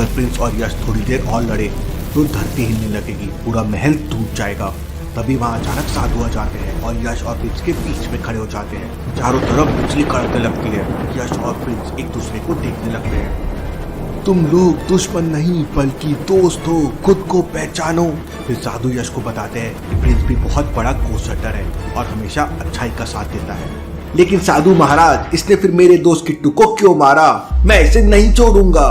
अगर प्रिंस और यश थोड़ी देर और लड़े तो धरती हिलने लगेगी, पूरा महल टूट जाएगा। तभी वहाँ अचानक साधु आ जाते हैं और यश और प्रिंस के बीच में खड़े हो जाते हैं। चारों तरफ बिजली कड़कने लगती है। यश और प्रिंस एक दूसरे को देखने लगते हैं। तुम लोग दुश्मन नहीं बल्कि दोस्त हो, खुद को पहचानो। फिर साधु यश को बताते हैं कि प्रिंस भी बहुत बड़ा घोस्ट हंटर है और हमेशा अच्छाई का साथ देता है। लेकिन साधु महाराज, इसने फिर मेरे दोस्त किट्टू को क्यों मारा? मैं इसे नहीं छोड़ूंगा।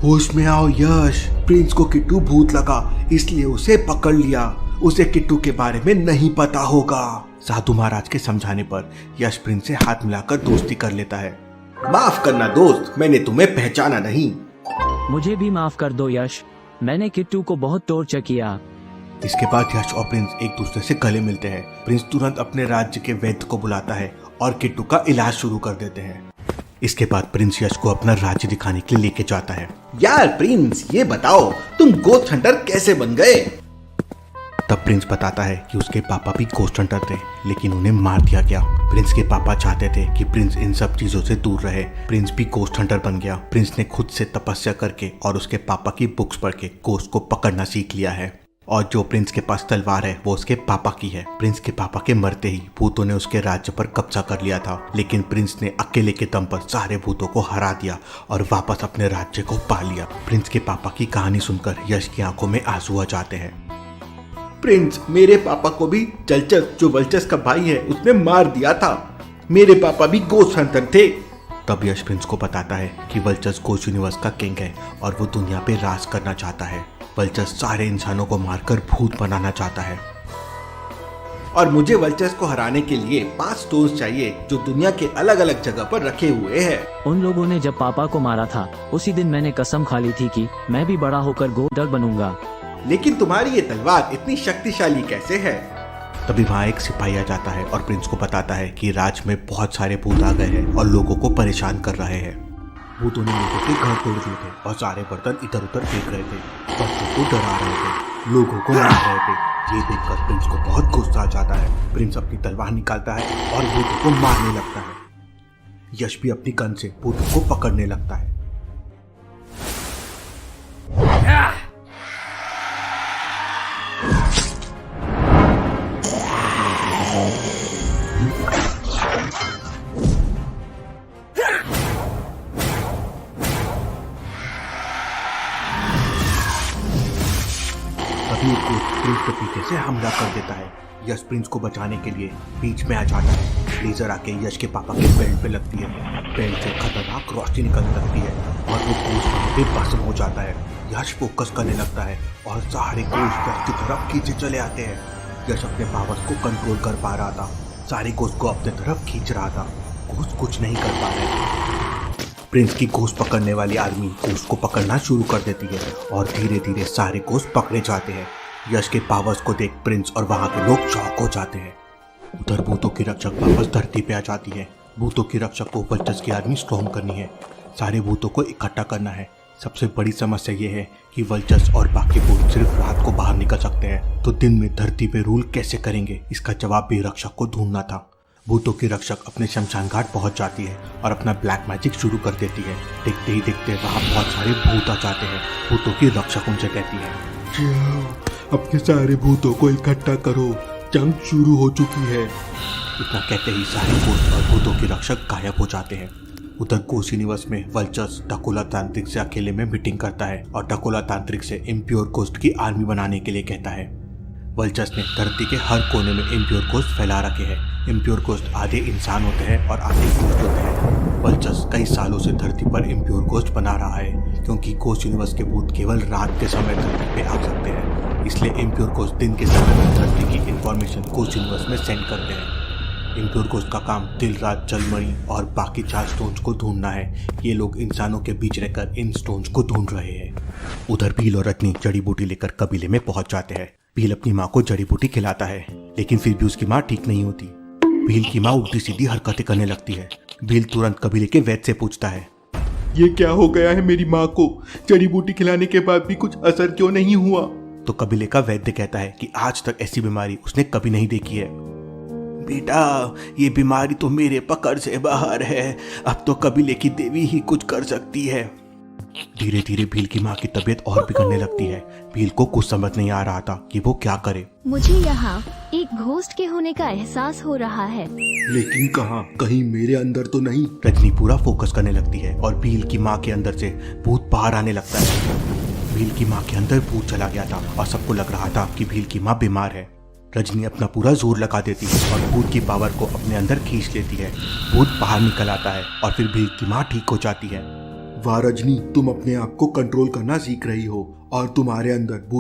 होश में आओ यश, प्रिंस को किट्टू भूत लगा इसलिए उसे पकड़ लिया। उसे किट्टू के बारे में नहीं पता होगा। साधु महाराज के समझाने पर यश प्रिंस से हाथ मिलाकर दोस्ती कर लेता है। माफ करना दोस्त, मैंने तुम्हें पहचाना नहीं। मुझे भी माफ कर दो यश, मैंने किट्टू को बहुत टॉर्चर किया। इसके बाद यश और प्रिंस एक दूसरे से गले मिलते हैं। प्रिंस तुरंत अपने राज्य के वैद्य को बुलाता है और किट्टू का इलाज शुरू कर देते हैं। इसके बाद प्रिंस यश को अपना राज्य दिखाने के लिए लेके जाता है। यार प्रिंस, ये बताओ तुम गोस्ट हंटर कैसे बन गए? तब प्रिंस बताता है कि उसके पापा भी गोस्ट हंटर थे लेकिन उन्हें मार दिया गया। प्रिंस के पापा चाहते थे कि प्रिंस इन सब चीजों से दूर रहे। प्रिंस भी गोस्ट हंटर बन गया। प्रिंस ने खुद से तपस्या करके और उसके पापा की बुक्स पढ़ के गोस्ट को पकड़ना सीख लिया है। और जो प्रिंस के पास तलवार है वो उसके पापा की है। प्रिंस के पापा के मरते ही भूतों ने उसके राज्य पर कब्जा कर लिया था, लेकिन प्रिंस ने अकेले के दम पर सारे भूतों को हरा दिया और वापस अपने राज्य को पा लिया। प्रिंस के पापा की कहानी सुनकर यश की आंखों में आंसू आ जाते हैं। प्रिंस, मेरे पापा को भी जलचस, जो वल्चस का भाई है, उसने मार दिया था। मेरे पापा भी गोस्ट हंटर थे। तब यश प्रिंस को बताता है कि वल्चस गोस्ट यूनिवर्स का किंग है और वो दुनिया पे राज करना चाहता है। वल्चस सारे इंसानों को मारकर भूत बनाना चाहता है और मुझे वल्चस को हराने के लिए 5 स्टोन्स चाहिए जो दुनिया के अलग अलग जगह पर रखे हुए हैं। उन लोगों ने जब पापा को मारा था उसी दिन मैंने कसम खा ली थी कि मैं भी बड़ा होकर गोस्ट हंटर बनूंगा। लेकिन तुम्हारी ये तलवार इतनी शक्तिशाली कैसे है? तभी वहाँ एक सिपाही आ जाता है और प्रिंस को बताता है कि राज्य में बहुत सारे भूत आ गए हैं और लोगों को परेशान कर रहे हैं। भूतों ने लोगों के घर तोड़ दिए थे और सारे बर्तन इधर उधर फेंक रहे थे, बच्चों को डरा रहे थे, लोगों को मार रहे थे। ये देखकर प्रिंस को बहुत गुस्सा आ जाता है। प्रिंस अपनी तलवार निकालता है और भूतों को मारने लगता है। यश भी अपनी गन से भूतों को पकड़ने लगता है। प्रिंस के पीछे से हमला कर देता है। यश प्रिंस को बचाने के लिए बीच में आ जाता है। लेजर आके यश के पापा के बेल्ट पे लगती है। बेल्ट से खतरनाक रोशनी निकलने लगती है और वो गोश्त पे भस्म हो जाता है। यश फोकस करने लगता है और सारे गोश्त यश की तरफ खींचे चले आते हैं। यश अपने पावर्स को कंट्रोल कर पा रहा था, सारे गोश्त को अपने तरफ खींच रहा था। गोश्त कुछ नहीं कर पा रहे थे। प्रिंस की गोश्त पकड़ने वाली आर्मी गोश्त को पकड़ना शुरू कर देती है और धीरे धीरे सारे गोश्त पकड़े जाते हैं। यश के पावर्स को देख प्रिंस और वहां के लोग शॉक हो जाते हैं। उधर भूतों की रक्षक वापस धरती पे आ जाती है। भूतों की रक्षक को वल्चस की आर्मी स्ट्रॉन्ग करनी है, सारे भूतों को इकट्ठा करना है। सबसे बड़ी समस्या ये है कि वल्चस और बाकी भूत सिर्फ रात को बाहर निकल सकते हैं, तो दिन में धरती पे रूल कैसे करेंगे? इसका जवाब भी रक्षक को ढूंढना था। भूतों की रक्षक अपने शमशान घाट पहुंच जाती है और अपना ब्लैक मैजिक शुरू कर देती है। देखते ही देखते वहां बहुत सारे भूत आ जाते हैं। भूतों की रक्षक उनसे कहती है, अपने सारे भूतों को इकट्ठा करो, जंग शुरू हो चुकी है। इतना कहते ही सारे भूत और भूतों की रक्षक गायब हो जाते हैं। उधर गोस्ट यूनिवर्स में वल्चस डकोला तांत्रिक से अकेले में मीटिंग करता है और डकोला तांत्रिक से इम्प्योर गोस्ट की आर्मी बनाने के लिए कहता है। वल्चस ने धरती के हर कोने में इम्प्योर गोस्ट फैला रखे हैं। इम्प्योर गोस्ट आधे इंसान होते हैं और आधे गोस्ट होते हैं। वल्चस कई सालों से धरती पर इम्प्योर गोस्ट बना रहा है क्योंकि गोस्ट यूनिवर्स के भूत केवल रात के समय धरती पे आ सकते हैं। इसलिए इम्प्योर गोस्ट दिन के समय में धरती की इंफॉर्मेशन गोस्ट यूनिवर्स में सेंड करते हैं। इम्प्योर गोस्ट का काम दिन रात जलमणि और बाकी 4 स्टोन्स को ढूंढना है। ये लोग इंसानों के बीच रहकर इन स्टोन्स को ढूंढ रहे हैं। उधर भील और रत्नी जड़ी बूटी लेकर कबीले में पहुंच जाते हैं। भील अपनी माँ को जड़ी बूटी खिलाता है, लेकिन फिर भी उसकी माँ ठीक नहीं होती। भील की माँ उल्टी सीधी हरकतें करने लगती है। भील तुरंत कबीले के वैद्य से पूछता है, ये क्या हो गया है मेरी माँ को? जड़ी बूटी खिलाने के बाद भी कुछ असर क्यों नहीं हुआ? तो कबीले का वैद्य कहता है कि आज तक ऐसी बीमारी उसने कभी नहीं देखी है। बेटा, ये बीमारी तो मेरे पकड़ से बाहर है, अब तो कबीले की देवी ही कुछ कर सकती है। धीरे धीरे भील की माँ की तबीयत और बिगड़ने लगती है। भील को कुछ समझ नहीं आ रहा था कि वो क्या करे। मुझे यहाँ एक घोस्ट के होने का एहसास हो रहा है। लेकिन कहाँ, कहीं मेरे अंदर तो नहीं। रजनी पूरा फोकस करने लगती है और भील की माँ के अंदर से भूत बाहर आने लगता है। भील की माँ के अंदर भूत चला गया था और सबको लग रहा था कि भील की माँ बीमार है। रजनी अपना पूरा जोर लगा देती है और भूत की पावर को अपने अंदर खींच लेती है। भूत बाहर निकल आता है और फिर भील की माँ ठीक हो जाती है। वाह रजनी, तुम अपने आप को कंट्रोल करना सीख रही हो और तुम्हारे अंदर भूत